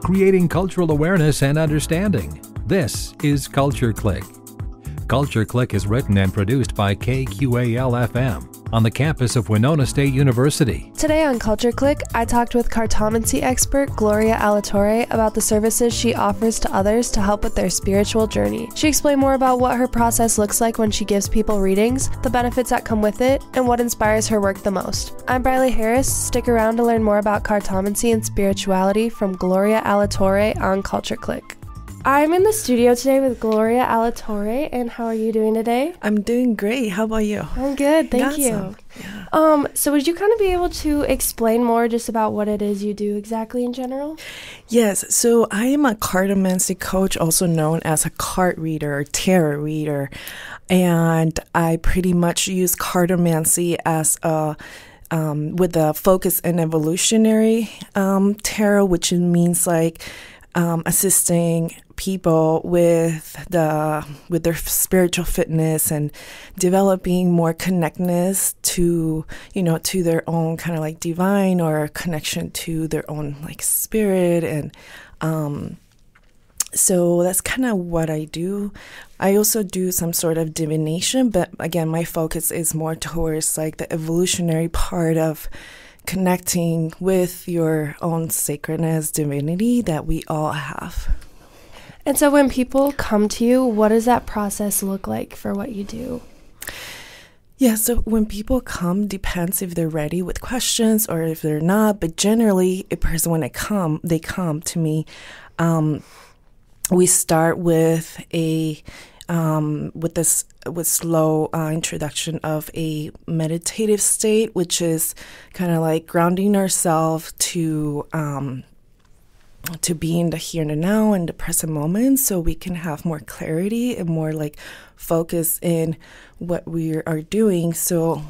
creating cultural awareness and understanding. This is Culture Clique. Culture Clique is written and produced by KQAL FM on the campus of Winona State University. Today on Culture Clique, I talked with Cartomancy expert Gloria Alatorre about the services she offers to others to help with their spiritual journey. She explained more about what her process looks like when she gives people readings, the benefits that come with it, and what inspires her work the most. I'm Brylee Harris. Stick around to learn more about cartomancy and spirituality from Gloria Alatorre on Culture Clique. I'm in the studio today with Gloria Alatorre, and how are you doing today? I'm doing great. How about you? I'm good, thank you. Yeah. So would you kind of be able to explain more just about what it is you do exactly in general? Yes, so I am a Cartomancy coach, also known as a card reader or tarot reader, and I pretty much use Cartomancy as a with a focus in evolutionary tarot, which means like assisting people with their spiritual fitness and developing more connectedness to their own kind of like divine or connection to their own like spirit. And so that's kind of what I do. I also do some sort of divination, but again, my focus is more towards like the evolutionary part of connecting with your own sacredness, divinity that we all have. And so when people come to you, what does that process look like for what you do? Yeah, so when people come, depends if they're ready with questions or if they're not. But generally, a person, when they come to me, we start with with slow introduction of a meditative state, which is kind of like grounding ourselves to be in the here and now and the present moment, so we can have more clarity and more like focus in what we are doing. So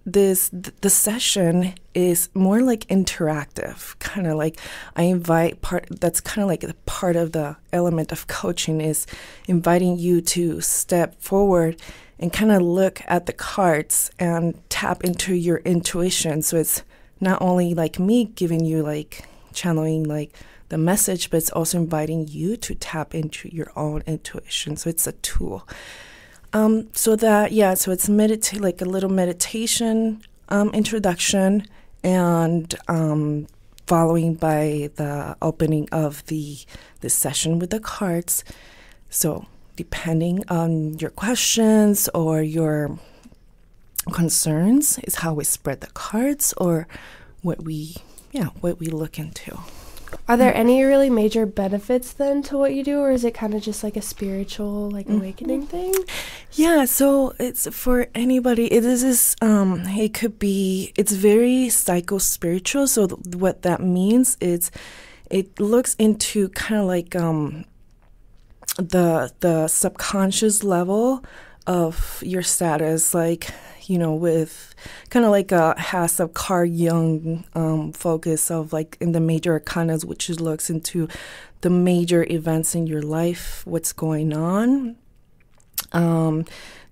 the session is more like interactive, kind of like I invite that's kind of like the part of the element of coaching is inviting you to step forward and kind of look at the cards and tap into your intuition. So it's not only like me giving you like channeling like the message, but it's also inviting you to tap into your own intuition. So it's a tool. So it's like a little meditation introduction, and following by the opening of the session with the cards. So depending on your questions or your concerns is how we spread the cards or what we look into. Are there any really major benefits then to what you do, or is it kind of just like a spiritual like awakening thing? Yeah, so it's for anybody. It's very psycho-spiritual. So what that means is it looks into kind of like the subconscious level of your status, like, with kind of like has a Carl Jung focus of like in the major arcanas, which looks into the major events in your life, what's going on.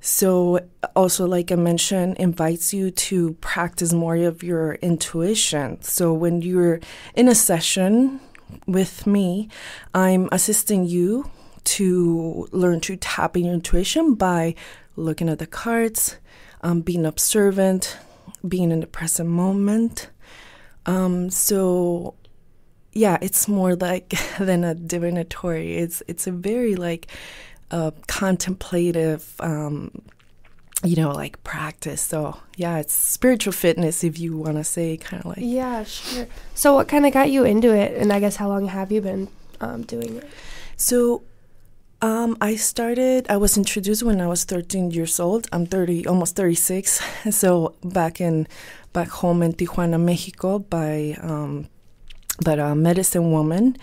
So also, like I mentioned, invites you to practice more of your intuition. So when you're in a session with me, I'm assisting you to learn to tap in your intuition by looking at the cards, being observant, being in the present moment. So yeah, it's more like than a divinatory. It's a very like contemplative, like practice. So yeah, it's spiritual fitness, if you want to say, kind of like. Yeah, sure. So what kind of got you into it, and I guess how long have you been doing it? So I was introduced when I was 13 years old. I'm 30, almost 36. So back home in Tijuana, Mexico, by a medicine woman.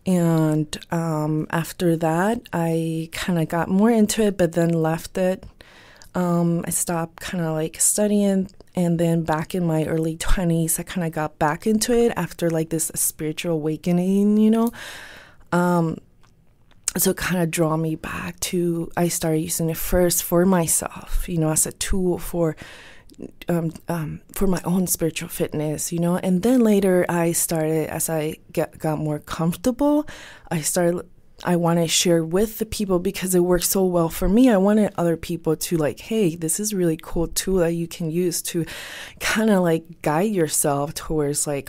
And after that, I kind of got more into it, but then left it. I stopped kind of like studying. And then back in my early 20s, I kind of got back into it after like this spiritual awakening, So it kind of drew me back to, I started using it first for myself, as a tool for for my own spiritual fitness, you know. And then later I started, as I got more comfortable, I want to share with the people because it worked so well for me. I wanted other people to like, hey, this is really cool tool that you can use to kind of like guide yourself towards like,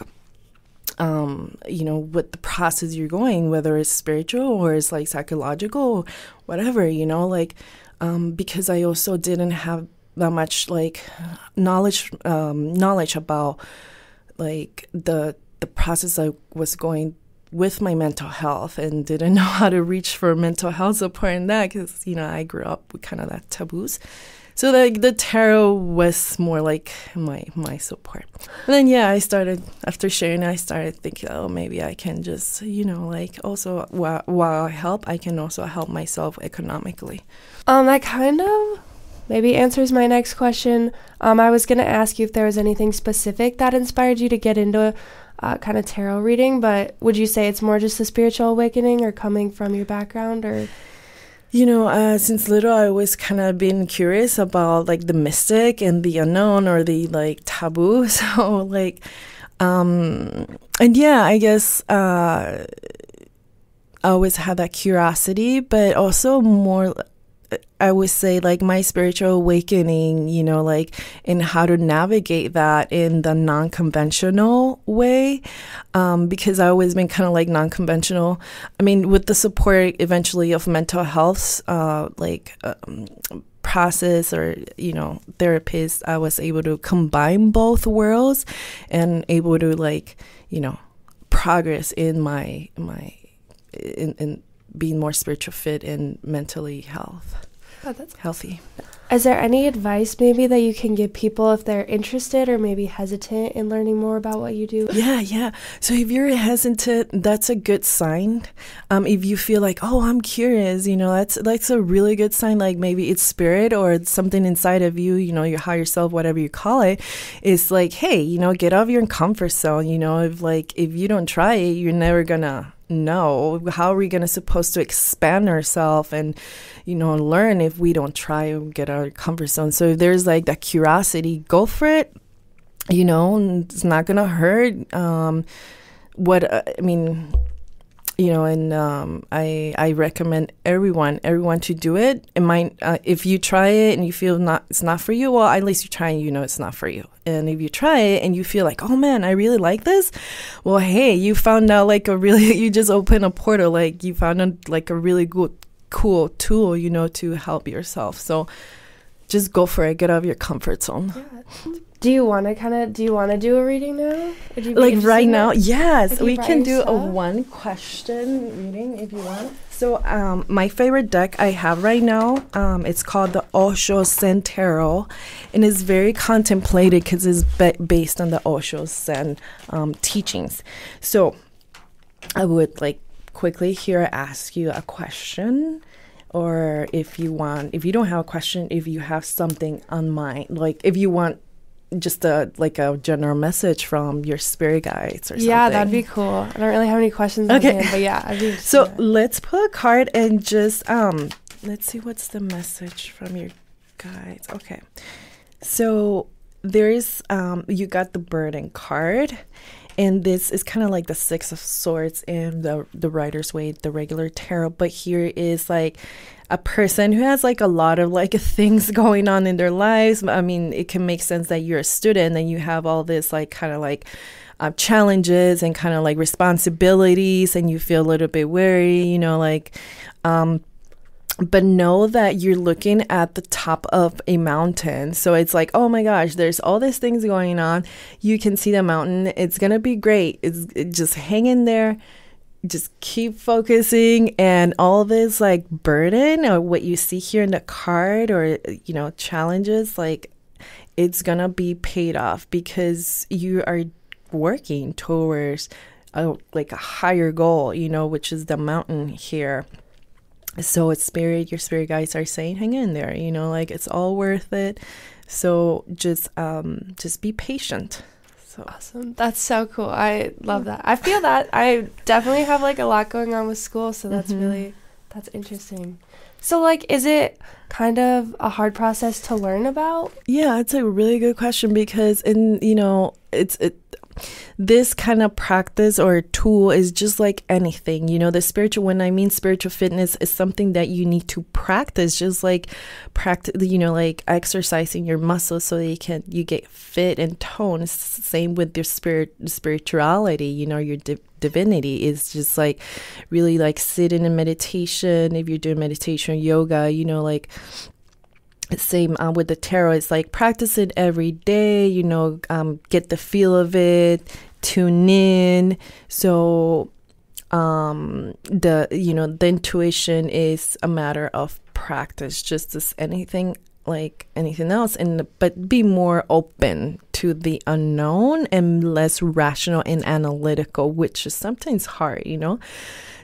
you know, what the process you're going, whether it's spiritual or it's like psychological, whatever, you know, like, because I also didn't have that much like knowledge about like the process I was going with my mental health, and didn't know how to reach for mental health support in that because, you know, I grew up with kind of that taboos. So the tarot was more like my support. And then, yeah, I started, after sharing it, I started thinking, oh, maybe I can just, you know, like also while I help, I can also help myself economically. That kind of maybe answers my next question. I was going to ask you if there was anything specific that inspired you to get into kind of tarot reading, but would you say it's more just a spiritual awakening or coming from your background? Or, you know, since little I always kind of been curious about like the mystic and the unknown or the like taboo. So like, and yeah, I guess I always had that curiosity, but also more, I would say like my spiritual awakening, you know, like in how to navigate that in the non-conventional way, because I always been kind of like non-conventional. I mean, with the support eventually of mental health, process or, you know, therapist, I was able to combine both worlds and able to like, you know, progress in my in being more spiritual fit and mentally healthy. Is there any advice maybe that you can give people if they're interested or maybe hesitant in learning more about what you do? Yeah. So if you're hesitant, that's a good sign. If you feel like, oh, I'm curious, you know, that's a really good sign. Like maybe it's spirit or it's something inside of you, you know, your higher self, whatever you call it. It's like, hey, you know, get out of your comfort zone. You know, if you don't try it, you're never gonna know. How are we supposed to expand ourselves and, you know, learn if we don't try and get out of our comfort zone? So if there's like that curiosity, go for it. You know, it's not gonna hurt. You know, and I recommend everyone to do it. It might, if you try it and you feel it's not for you, well, at least you try and you know it's not for you. And if you try it and you feel like, oh man, I really like this, well, hey, you found out like you just opened a portal, like you found a really good, cool tool, you know, to help yourself. So just go for it, get out of your comfort zone. Yeah. Do you want to do a reading now? Like right now? Yes, we can do yourself? a one question reading if you want. So my favorite deck I have right now, it's called the Osho Zen Tarot, and it's very contemplated because it's based on the Osho Zen teachings. So I would like quickly here ask you a question. Or if you don't have a question, if you have something on mind, like if you want just a general message from your spirit guides or something. Yeah, that'd be cool. I don't really have any questions on hand, but yeah, I'd be interested. So let's pull a card and just let's see what's the message from your guides. Okay, so there's you got the burden card, and this is kind of like the Six of Swords in the Rider's Waite, the regular tarot, but here is like a person who has like a lot of like things going on in their lives. I mean, it can make sense that you're a student and you have all this like kind of like challenges and kind of like responsibilities, and you feel a little bit weary, you know, like, but know that you're looking at the top of a mountain. So it's like, oh my gosh, there's all these things going on. You can see the mountain. It's going to be great. It's just hang in there. Just keep focusing, and all this like burden or what you see here in the card or, you know, challenges, like it's going to be paid off because you are working towards a higher goal, you know, which is the mountain here. So your spirit guides are saying, hang in there, you know, like it's all worth it. So just be patient. So awesome. That's so cool. I love that. I feel that I definitely have like a lot going on with school. So that's that's interesting. So, like, is it kind of a hard process to learn about? Yeah, it's a really good question because, this kind of practice or tool is just like anything, when I mean spiritual fitness is something that you need to practice, just like like exercising your muscles so that you get fit and toned. It's the same with your spirituality, your divinity is just like really like sitting in meditation. If you're doing meditation or yoga, like same with the tarot, it's like practice it every day, get the feel of it, tune in. So the intuition is a matter of practice, just as anything else, but be more open to the unknown and less rational and analytical, which is sometimes hard,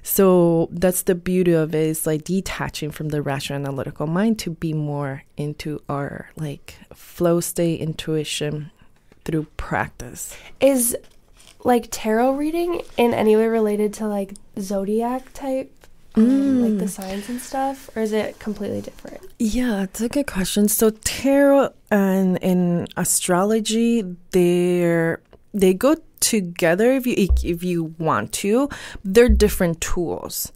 So that's the beauty of it, is like detaching from the rational analytical mind to be more into our like flow state, intuition through practice. Is like tarot reading in any way related to like zodiac type, like the signs and stuff, or is it completely different? Yeah, it's a good question. So tarot and astrology, they go together if you want to. They're different tools.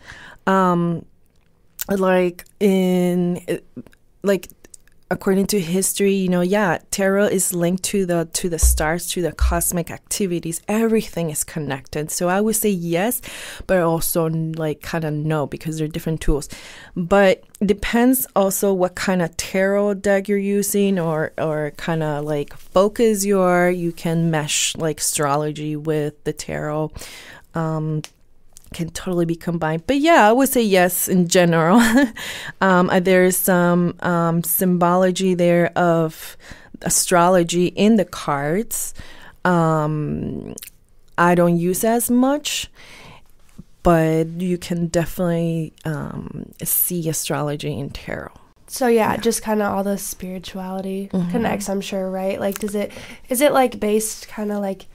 According to history, tarot is linked to the stars, to the cosmic activities. Everything is connected. So I would say yes, but also like kind of no, because they're different tools. But it depends also what kind of tarot deck you're using or kind of like focus you can mesh like astrology with the tarot. Can totally be combined. But yeah, I would say yes in general. There's some symbology there of astrology in the cards. I don't use as much, but you can definitely see astrology in tarot. So yeah, just kind of all the spirituality connects, I'm sure, right? Like, is it like based kind of like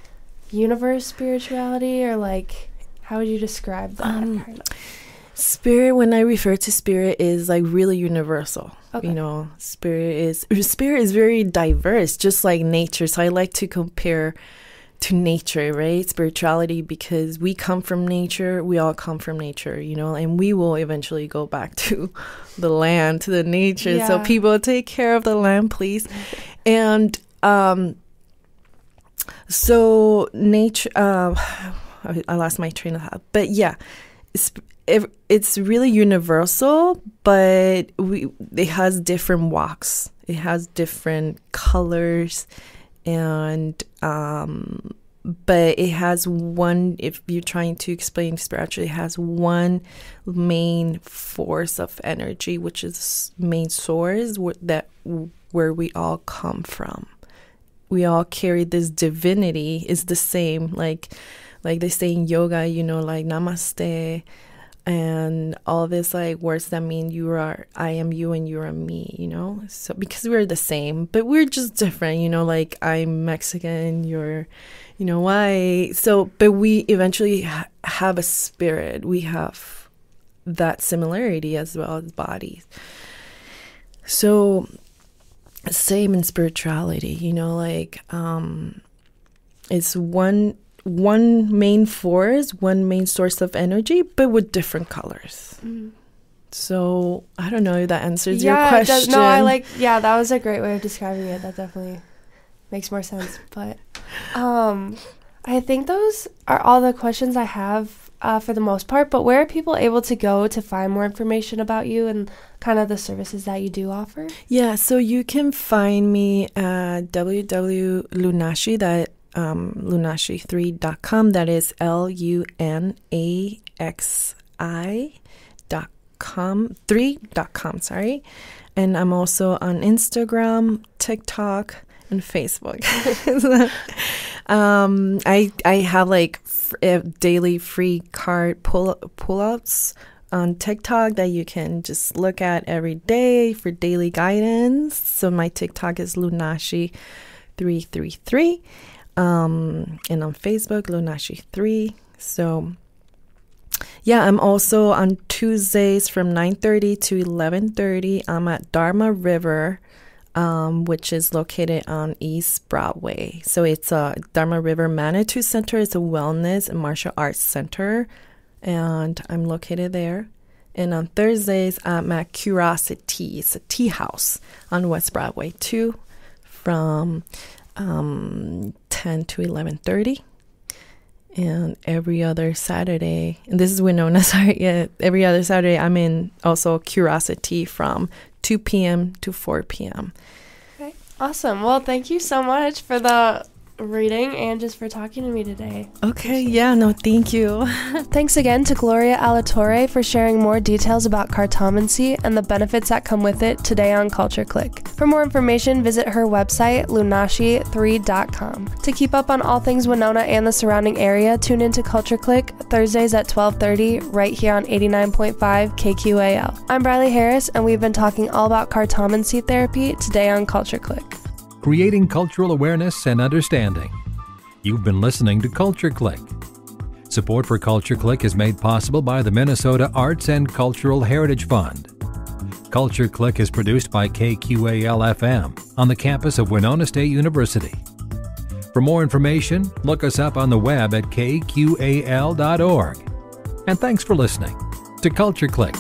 universe spirituality, or like, how would you describe that? Spirit, when I refer to spirit, is like really universal. Okay. Spirit is very diverse, just like nature. So I like to compare to nature, right? Spirituality, because we come from nature. We all come from nature, and we will eventually go back to the land, to the nature. Yeah. So people, take care of the land, please. And so nature. I lost my train of thought, but yeah, it's really universal, but it has different walks. It has different colors, and but it has one. If you're trying to explain spiritually, it has one main force of energy, which is main source where we all come from. We all carry this divinity. Is the same like they say in yoga, like namaste and all this like words that mean I am you and you are me, So because we're the same, but we're just different, like I'm Mexican, you're, white. So, but we eventually have a spirit. We have that similarity as well as bodies. So same in spirituality, it's one main force, one main source of energy, but with different colors. So I don't know if that answers your question. That was a great way of describing it. That definitely makes more sense. But I think those are all the questions I have for the most part. But where are people able to go to find more information about you and kind of the services that you do offer? Yeah, so you can find me at www.lunaxi, lunaxi3.com. That is LUNAXI.com, 3.com, sorry. And I'm also on Instagram, TikTok, and Facebook. I have like daily free card pull-ups on TikTok that you can just look at every day for daily guidance. So my TikTok is Lunaxi333. And on Facebook, Lunaxi3. So Yeah, I'm also on Tuesdays from 9:30 to 11:30. I'm at Dharma River, which is located on East Broadway. So it's a Dharma River Manitou Center. It's a wellness and martial arts center, and I'm located there. And on Thursdays, I'm at Curiosity. It's a tea house on West Broadway too, from 10 to 11:30. And every other Saturday, and this is Winona, sorry, yeah, every other Saturday I'm in also Curiosity from 2 p.m. to 4 p.m. Okay, awesome. Well, thank you so much for the reading and just for talking to me today. Okay, yeah, no, thank you. Thanks again to Gloria Alatorre for sharing more details about Cartomancy and the benefits that come with it today on Culture Clique. For more information, visit her website, Lunaxi3.com. To keep up on all things Winona and the surrounding area, tune into Culture Clique Thursdays at 12:30 right here on 89.5 KQAL. I'm Brylee Harris, and we've been talking all about Cartomancy therapy today on Culture Clique. Creating cultural awareness and understanding. You've been listening to Culture Clique. Support for Culture Clique is made possible by the Minnesota Arts and Cultural Heritage Fund. Culture Clique is produced by KQAL FM on the campus of Winona State University. For more information, look us up on the web at kqal.org. And thanks for listening to Culture Clique.